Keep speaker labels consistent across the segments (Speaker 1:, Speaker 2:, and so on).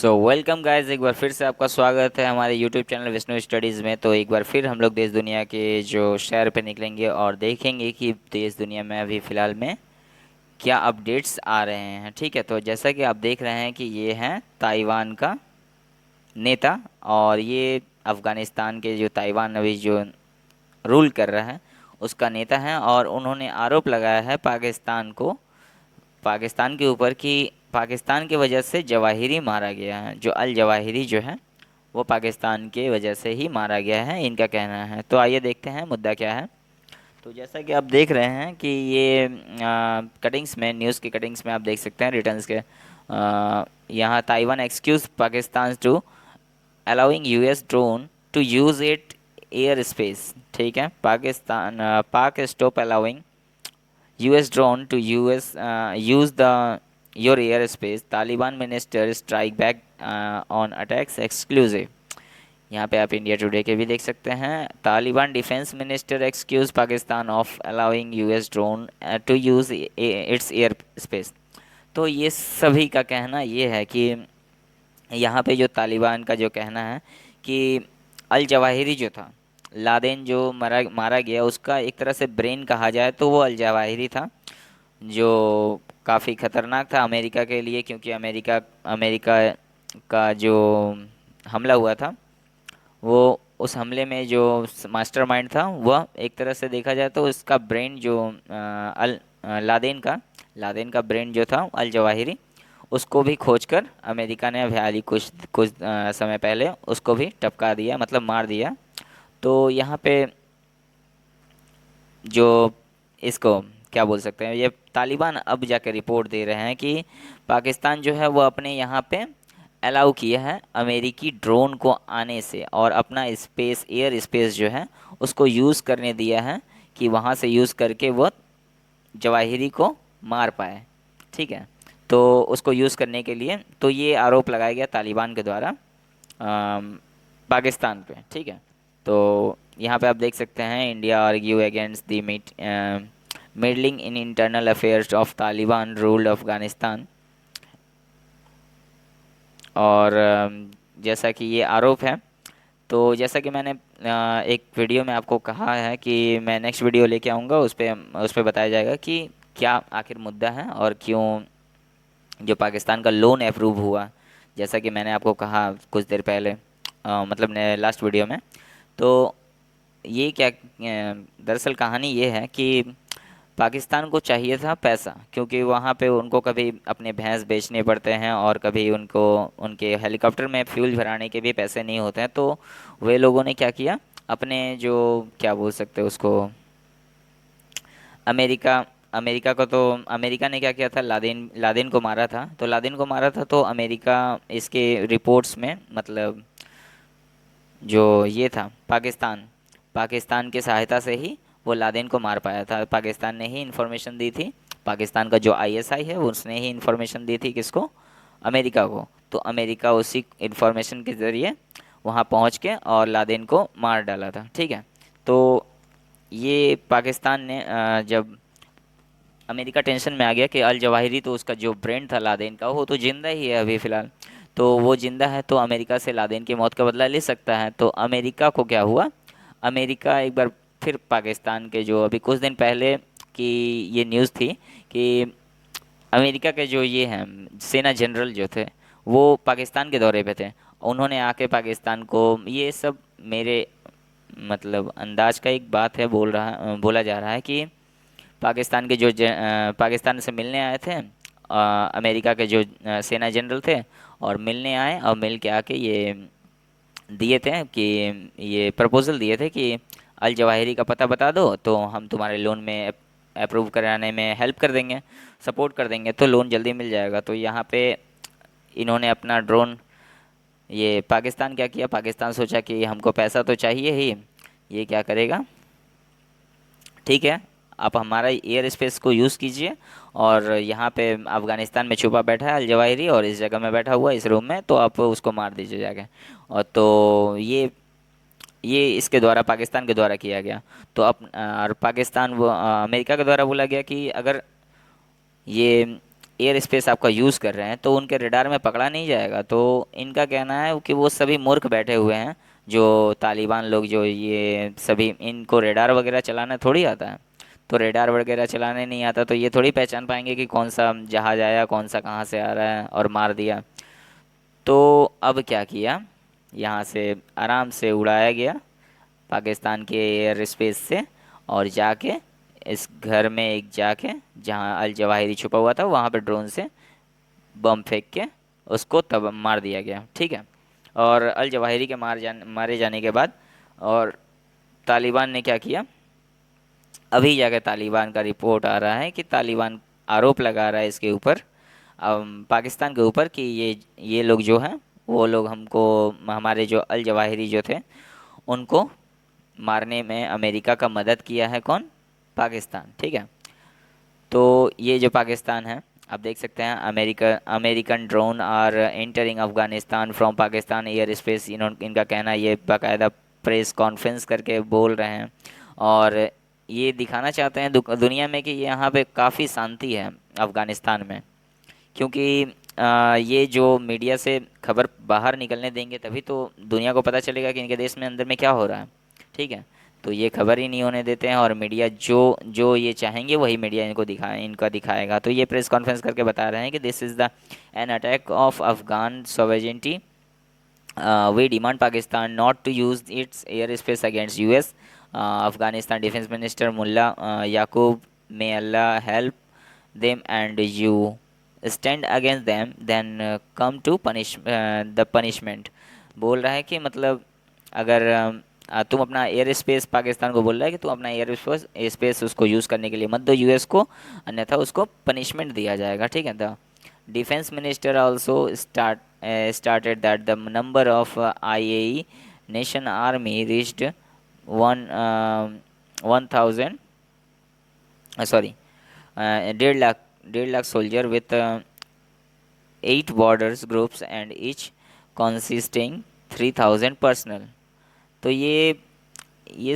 Speaker 1: Welcome guys, एक बार फिर से आपका स्वागत है हमारे यूट्यूब चैनल विष्णु स्टडीज़ में। तो एक बार फिर हम लोग देश दुनिया के जो शहर पे निकलेंगे और देखेंगे कि देश दुनिया में अभी फ़िलहाल में क्या अपडेट्स आ रहे हैं। ठीक है, तो जैसा कि आप देख रहे हैं कि ये हैं ताइवान का नेता, और ये अफ़गानिस्तान के जो ताइवान अभी जो रूल कर रहा है उसका नेता है। और उन्होंने आरोप लगाया है पाकिस्तान के ऊपर कि पाकिस्तान की वजह से जवाहिरी मारा गया है। जो अल जवाहिरी जो है वो पाकिस्तान के वजह से ही मारा गया है, इनका कहना है। तो आइए देखते हैं मुद्दा क्या है। तो जैसा कि आप देख रहे हैं कि ये कटिंग्स में, न्यूज़ की कटिंग्स में आप देख सकते हैं रिटर्न्स के, यहाँ Taliban excuse Pakistan to allowing US drone to use it air space. ठीक है, Pak stop allowing US drone to use the your airspace. Taliban minister strike back on attacks exclusive. यहाँ पे आप इंडिया टुडे के भी देख सकते हैं। Taliban defence minister excuse Pakistan of allowing US drone to use its air space. तो ये सभी का कहना ये है कि यहाँ पे जो तालिबान का जो कहना है कि अल जवाहिरी जो था, लादेन जो मारा मारा गया, उसका एक तरह से ब्रेन कहा जाए तो वो अल जवाहिरी था, जो काफ़ी ख़तरनाक था अमेरिका के लिए। क्योंकि अमेरिका अमेरिका का जो हमला हुआ था, वो उस हमले में जो मास्टरमाइंड था वह एक तरह से देखा जाए तो उसका ब्रेन जो लादेन का ब्रेन जो था अल जवाहिरी, उसको भी खोजकर अमेरिका ने अभी हाल ही कुछ कुछ समय पहले उसको भी टपका दिया, मतलब मार दिया। तो यहाँ पे जो इसको क्या बोल सकते हैं, ये तालिबान अब जाकर रिपोर्ट दे रहे हैं कि पाकिस्तान जो है वो अपने यहाँ पे अलाउ किया है अमेरिकी ड्रोन को आने से, और अपना स्पेस, एयर स्पेस जो है उसको यूज़ करने दिया है कि वहाँ से यूज़ करके वो जवाहिरी को मार पाए। ठीक है, तो उसको यूज़ करने के लिए तो ये आरोप लगाया गया तालिबान के द्वारा पाकिस्तान पे। ठीक है, तो यहाँ पे आप देख सकते हैं, India argue against the middling in internal affairs of Taliban ruled Afghanistan. और जैसा कि ये आरोप है, तो जैसा कि मैंने एक वीडियो में आपको कहा है कि मैं नेक्स्ट वीडियो लेके आऊँगा, उस पे बताया जाएगा कि क्या आखिर मुद्दा है और क्यों जो पाकिस्तान का लोन अप्रूव हुआ, जैसा कि मैंने आपको कहा कुछ देर पहले, मतलब लास्ट वीडियो में। तो ये क्या, दरअसल कहानी ये है कि पाकिस्तान को चाहिए था पैसा, क्योंकि वहाँ पे उनको कभी अपने भैंस बेचने पड़ते हैं और कभी उनको उनके हेलीकॉप्टर में फ्यूल भराने के भी पैसे नहीं होते हैं। तो वे लोगों ने क्या किया, अपने जो, क्या बोल सकते हैं उसको, अमेरिका अमेरिका को, तो अमेरिका ने क्या किया था, लादेन लादेन को मारा था। तो लादेन को मारा था तो अमेरिका इसके रिपोर्ट्स में, मतलब जो ये था पाकिस्तान की सहायता से ही वो लादेन को मार पाया था। पाकिस्तान ने ही इन्फॉर्मेशन दी थी, पाकिस्तान का जो आईएसआई है उसने ही इन्फॉर्मेशन दी थी किसको, अमेरिका को। तो अमेरिका उसी इन्फॉर्मेशन के ज़रिए वहाँ पहुँच के और लादेन को मार डाला था। ठीक है, तो ये पाकिस्तान ने जब अमेरिका टेंशन में आ गया कि अल जवाहिरी, तो उसका जो ब्रेन था लादेन का, वो तो जिंदा ही है अभी फ़िलहाल, तो वो जिंदा है तो अमेरिका से लादेन की मौत का बदला ले सकता है। तो अमेरिका को क्या हुआ, अमेरिका एक बार फिर पाकिस्तान के, जो अभी कुछ दिन पहले की ये न्यूज़ थी कि अमेरिका के जो ये हैं सेना जनरल जो थे, वो पाकिस्तान के दौरे पे थे। उन्होंने आके पाकिस्तान को, ये सब मेरे मतलब अंदाज का एक बात है, बोला जा रहा है कि पाकिस्तान के जो पाकिस्तान से मिलने आए थे अमेरिका के जो सेना जनरल थे, और मिलने आए और मिल के आके ये दिए थे कि ये प्रपोजल दिए थे कि अल जवाहिरी का पता बता दो तो हम तुम्हारे लोन में अप्रूव कराने में हेल्प कर देंगे, सपोर्ट कर देंगे, तो लोन जल्दी मिल जाएगा। तो यहाँ पे इन्होंने अपना ड्रोन, ये पाकिस्तान क्या किया, पाकिस्तान सोचा कि हमको पैसा तो चाहिए ही, ये क्या करेगा, ठीक है, आप हमारा एयर स्पेस को यूज़ कीजिए, और यहाँ पे अफ़गानिस्तान में छुपा बैठा है अल जवाहिरी और इस जगह में बैठा हुआ है इस रूम में, तो आप उसको मार दीजिए जाके। और तो ये इसके द्वारा, पाकिस्तान के द्वारा किया गया। तो अब और पाकिस्तान, वो अमेरिका के द्वारा बोला गया कि अगर ये एयर स्पेस आपका यूज़ कर रहे हैं तो उनके रडार में पकड़ा नहीं जाएगा। तो इनका कहना है कि वो सभी मूर्ख बैठे हुए हैं, जो तालिबान लोग, जो ये सभी, इनको रडार वगैरह चलाना थोड़ी आता है। तो रडार वगैरह चलाने नहीं आता तो ये थोड़ी पहचान पाएंगे कि कौन सा जहाज आया, कौन सा कहाँ से आ रहा है, और मार दिया। तो अब क्या किया, यहाँ से आराम से उड़ाया गया पाकिस्तान के एयर स्पेस से, और जाके इस घर में एक जाके जहाँ अल जवाहिरी छुपा हुआ था वहाँ पे ड्रोन से बम फेंक के उसको तब मार दिया गया। ठीक है। और अल जवाहिरी के मारे जाने के बाद, और तालिबान ने क्या किया, अभी जाके तालिबान का रिपोर्ट आ रहा है कि तालिबान आरोप लगा रहा है इसके ऊपर, पाकिस्तान के ऊपर, कि ये लोग जो हैं वो लोग हमको, हमारे जो अल जवाहिरी जो थे उनको मारने में अमेरिका का मदद किया है। कौन? पाकिस्तान। ठीक है। तो ये जो पाकिस्तान है, आप देख सकते हैं, American drone are entering Afghanistan from Pakistan air space, इनका कहना है, ये बाकायदा प्रेस कॉन्फ्रेंस करके बोल रहे हैं, और ये दिखाना चाहते हैं दुनिया में कि यहाँ पे काफ़ी शांति है अफगानिस्तान में। क्योंकि ये जो मीडिया से खबर बाहर निकलने देंगे तभी तो दुनिया को पता चलेगा कि इनके देश में अंदर में क्या हो रहा है। ठीक है। तो ये खबर ही नहीं होने देते हैं, और मीडिया जो जो ये चाहेंगे वही मीडिया इनका दिखाएगा। तो ये प्रेस कॉन्फ्रेंस करके बता रहे हैं कि this is the an attack of Afghan sovereignty, we demand Pakistan not to use its air space against US. Afghanistan defence minister Mullah Yaqoob, may Allah help them and you stand against them then come to the punishment। बोल रहा है कि मतलब अगर तुम अपना air space, Pakistan को बोल रहा है कि तुम अपना एयर स्पेस उसको यूज़ करने के लिए मत दो यूएस को, अन्यथा उसको पनिशमेंट दिया जाएगा। ठीक है। The defence minister also started that the number of IAE nation army reached 1,000, sorry, 1.5 lakh soldier with 8 borders groups and each consisting 3,000 personal. तो ये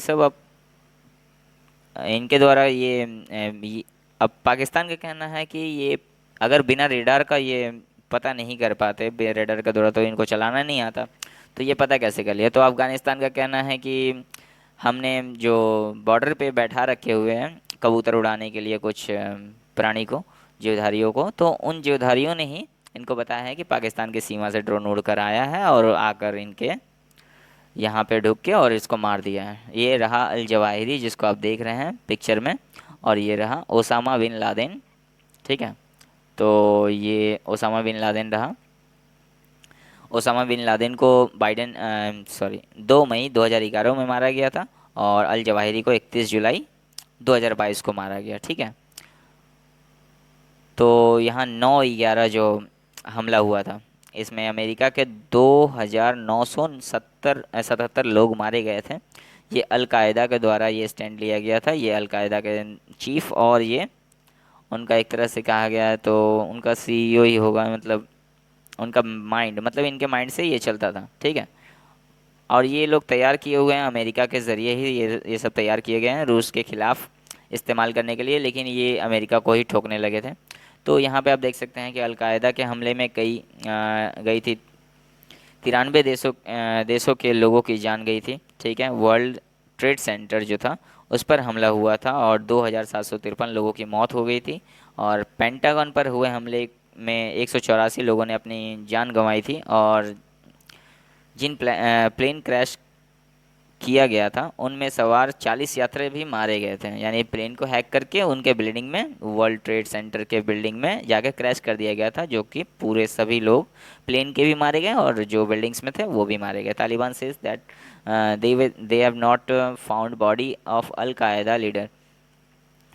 Speaker 1: सब अब इनके द्वारा अब पाकिस्तान का कहना है कि ये अगर बिना रेडार का ये पता नहीं कर पाते, रेडार का द्वारा तो इनको चलाना नहीं आता, तो ये पता कैसे कर लिया। तो अफगानिस्तान का कहना है कि हमने जो बॉर्डर पे बैठा रखे हुए हैं कबूतर उड़ाने के लिए कुछ प्राणी को, जीवधारियों को, तो उन जीवधारियों ने ही इनको बताया है कि पाकिस्तान की सीमा से ड्रोन उड़ कर आया है और आकर इनके यहाँ पे ढुक के और इसको मार दिया है। ये रहा अल जवाहिरी जिसको आप देख रहे हैं पिक्चर में, और ये रहा ओसामा बिन लादेन। ठीक है। तो ये ओसामा बिन लादेन रहा। ओसामा बिन लादेन को 2 मई 2011 में मारा गया था, और अल जवाहिरी को 31 जुलाई 2022 को मारा गया। ठीक है। तो यहाँ 9/11 जो हमला हुआ था, इसमें अमेरिका के 2,977 लोग मारे गए थे। ये अलकायदा के द्वारा ये स्टैंड लिया गया था। ये अलकायदा के चीफ, और ये उनका एक तरह से कहा गया है तो उनका सीईओ ही होगा, मतलब उनका माइंड, मतलब इनके माइंड से ये चलता था। ठीक है। और ये लोग तैयार किए हुए हैं, अमेरिका के ज़रिए ही ये सब तैयार किए गए हैं रूस के ख़िलाफ़ इस्तेमाल करने के लिए, लेकिन ये अमेरिका को ही ठोकने लगे थे। तो यहाँ पे आप देख सकते हैं कि अलकायदा के हमले में गई थी 93 देशों के लोगों की जान गई थी। ठीक है। वर्ल्ड ट्रेड सेंटर जो था उस पर हमला हुआ था और 2,753 लोगों की मौत हो गई थी, और पेंटागन पर हुए हमले में 184 लोगों ने अपनी जान गंवाई थी, और जिन प्लेन क्रैश किया गया था उनमें सवार 40 यात्री भी मारे गए थे। यानी प्लेन को हैक करके उनके बिल्डिंग में, वर्ल्ड ट्रेड सेंटर के बिल्डिंग में जाके क्रैश कर दिया गया था, जो कि पूरे सभी लोग प्लेन के भी मारे गए और जो बिल्डिंग्स में थे वो भी मारे गए। Taliban says that they have not found body of al Qaeda leader,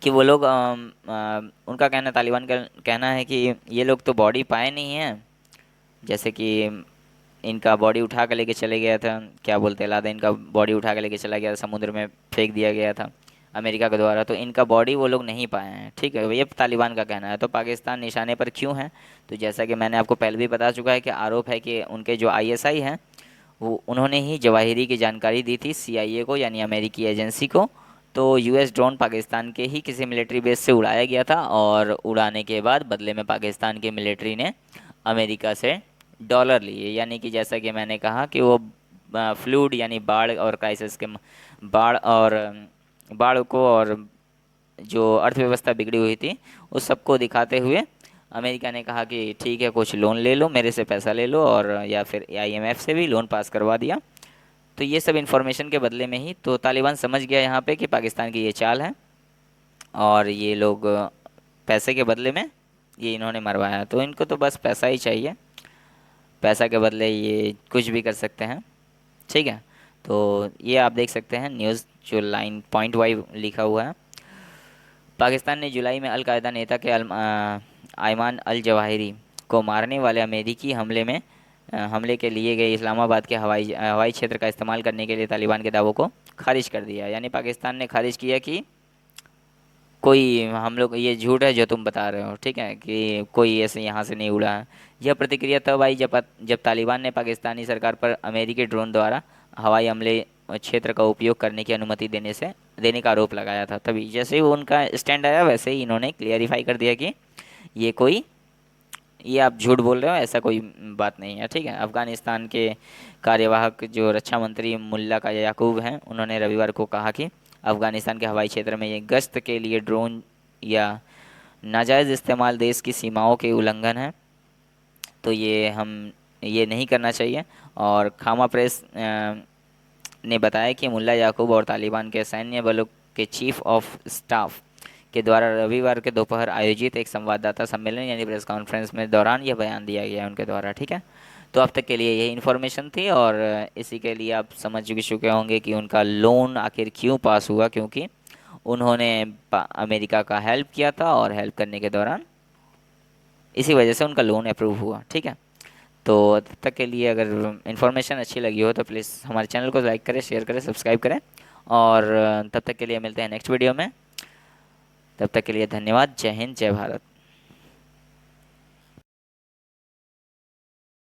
Speaker 1: कि वो लोग उनका कहना, तालिबान का कहना है कि ये लोग तो बॉडी पाए नहीं हैं। जैसे कि इनका बॉडी उठा कर लेके चले गया था, क्या बोलते हैं, लादेन का बॉडी उठा कर लेके चला गया था, समुद्र में फेंक दिया गया था अमेरिका के द्वारा, तो इनका बॉडी वो लोग नहीं पाए हैं। ठीक है। ये तालिबान का कहना है। तो पाकिस्तान निशाने पर क्यों है? तो जैसा कि मैंने आपको पहले भी बता चुका है कि आरोप है कि उनके जो आईएसआई हैं वो उन्होंने ही जवाहिरी की जानकारी दी थी सीआईए को, यानी अमेरिकी एजेंसी को। तो यूएस ड्रोन पाकिस्तान के ही किसी मिलिट्री बेस से उड़ाया गया था, और उड़ाने के बाद बदले में पाकिस्तान के मिलिट्री ने अमेरिका से डॉलर लिए। यानी कि जैसा कि मैंने कहा कि वो फ्लूड यानी बाढ़ और क्राइसिस के बाढ़ और बाढ़ को और जो अर्थव्यवस्था बिगड़ी हुई थी उस सबको दिखाते हुए अमेरिका ने कहा कि ठीक है, कुछ लोन ले लो, मेरे से पैसा ले लो, और या फिर आईएमएफ से भी लोन पास करवा दिया। तो ये सब इन्फॉर्मेशन के बदले में ही तो तालिबान समझ गया यहाँ पे कि पाकिस्तान की ये चाल है, और ये लोग पैसे के बदले में ये इन्होंने मरवाया। तो इनको तो बस पैसा ही चाहिए, पैसा के बदले ये कुछ भी कर सकते हैं। ठीक है, तो ये आप देख सकते हैं न्यूज़ जो लाइन पॉइंट वाइज लिखा हुआ है। पाकिस्तान ने जुलाई में अलकायदा नेता के आयमान अल जवाहिरी को मारने वाले अमेरिकी हमले के लिए गए इस्लामाबाद के हवाई क्षेत्र का इस्तेमाल करने के लिए तालिबान के दावों को खारिज कर दिया। यानी पाकिस्तान ने खारिज किया कि कोई हम लोग ये झूठ है जो तुम बता रहे हो, ठीक है, कि कोई ऐसे यहाँ से नहीं उड़ा है। यह प्रतिक्रिया तब आई जब तालिबान ने पाकिस्तानी सरकार पर अमेरिकी ड्रोन द्वारा हवाई हमले क्षेत्र का उपयोग करने की अनुमति देने का आरोप लगाया था। तभी जैसे ही वो उनका स्टैंड आया वैसे ही इन्होंने क्लियरिफाई कर दिया कि ये कोई ये आप झूठ बोल रहे हो, ऐसा कोई बात नहीं है। ठीक है, अफगानिस्तान के कार्यवाहक जो रक्षा मंत्री मुल्ला का याकूब हैं, उन्होंने रविवार को कहा कि अफगानिस्तान के हवाई क्षेत्र में ये गश्त के लिए ड्रोन या नाजायज़ इस्तेमाल देश की सीमाओं के उल्लंघन है, तो ये नहीं करना चाहिए। और खामा प्रेस ने बताया कि मुल्ला याकूब और तालिबान के सैन्य बलों के चीफ ऑफ स्टाफ के द्वारा रविवार के दोपहर आयोजित एक संवाददाता सम्मेलन यानी प्रेस कॉन्फ्रेंस में दौरान यह बयान दिया गया उनके द्वारा। ठीक है, तो अब तक के लिए यही इन्फॉर्मेशन थी, और इसी के लिए आप समझ चुके होंगे कि उनका लोन आखिर क्यों पास हुआ, क्योंकि उन्होंने अमेरिका का हेल्प किया था, और हेल्प करने के दौरान इसी वजह से उनका लोन अप्रूव हुआ। ठीक है, तो तब तक के लिए अगर इन्फॉर्मेशन अच्छी लगी हो तो प्लीज़ हमारे चैनल को लाइक करें, शेयर करें, सब्सक्राइब करें, और तब तक के लिए मिलते हैं नेक्स्ट वीडियो में। तब तक के लिए धन्यवाद। जय हिंद, जय भारत।